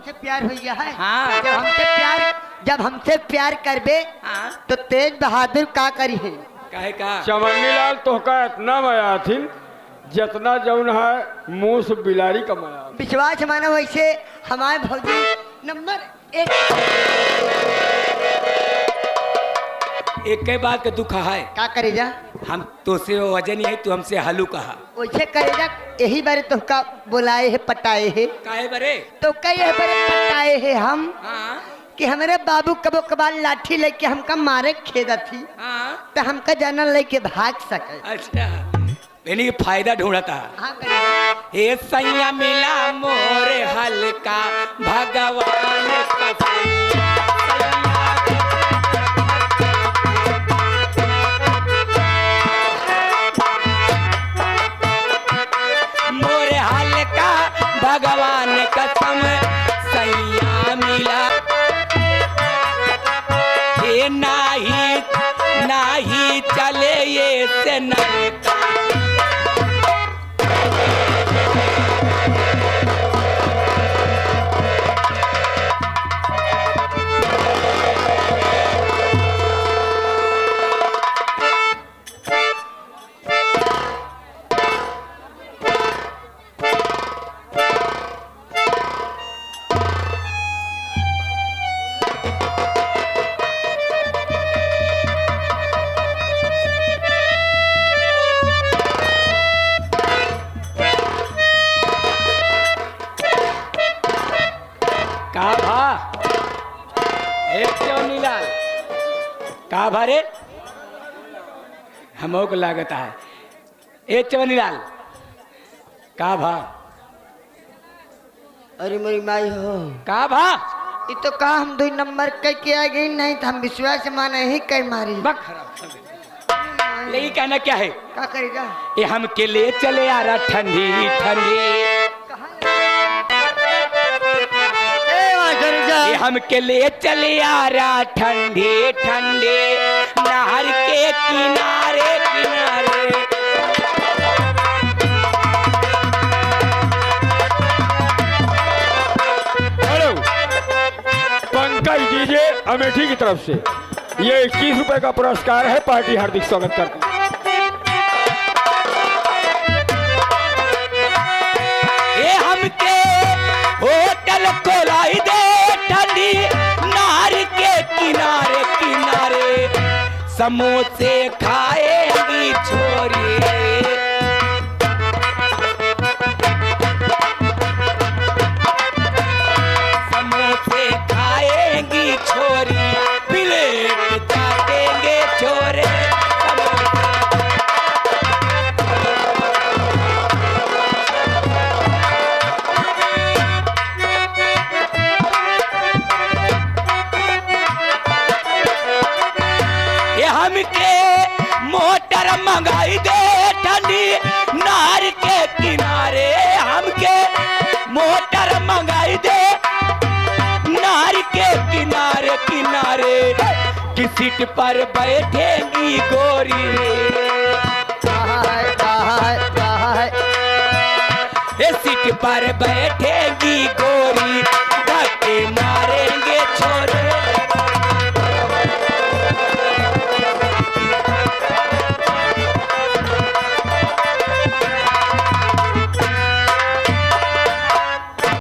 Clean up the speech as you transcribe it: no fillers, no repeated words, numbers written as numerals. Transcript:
हमसे प्यार हो गया है। हाँ। जब हमसे प्यार करबे हाँ। तो तेज बहादुर का करी है? काहे का चमन्नी लाल तोहका इतना माया थी जितना जौन है मूस बिलारी का माया। विश्वास मानो वैसे हमारे भौजी नंबर एक के बात का दुख है। का करेजा? हम तो से वजन नहीं है, तू हमसे हलू कहा। वैसे करेजा यही बारे तो का बुलाए है पटाए है काहे बरे? तो कई बारे पटाए है हम हाँ कि हमारे बाबू कबो कबाल लाठी लेके हमका मारे खेदा थी हाँ। तो हमका जाना लेके भाग सके। अच्छा यानी कि फायदा ढूंढता। हाँ करेजा। हे सैया मिला मोरे हल्का भगवान कसम। मोरे हल्का भगवान कसम सैया मिला। हे नाही नाही चले ये से नरका। का भरे हमो को लागत है। ए चवनीलाल का भा? अरे मेरी माई हो का भा? ये तो का हम 2 नंबर के आ गई नहीं तो हम विश्वास माने ही कई मारी। यही कहना क्या है? का करेगा? ये हम के ले चले आ रहा ठंडी ठंडी। ये हम के ले चले आ रहा ठंडी ठंडी नहर के किनारे किनारे। हेलो पंकज डीजे अमेठी की तरफ से ये 21 रुपए का पुरस्कार है। पार्टी हार्दिक स्वागत करती है। ये हमके होटल खोलाई दे ठंडी नहर के किनारे किनारे समोसे खाएंगी छोरी। समोसे खाएंगी छोरी प्लेट चाटेंगे छोरे। मोटर मंगाई दे ठंडी नहर के किनारे। हमके मोटर मंगाई दे नहर के किनारे किनारे की सीट पर बैठेंगी गोरी। सीट पर बैठेंगी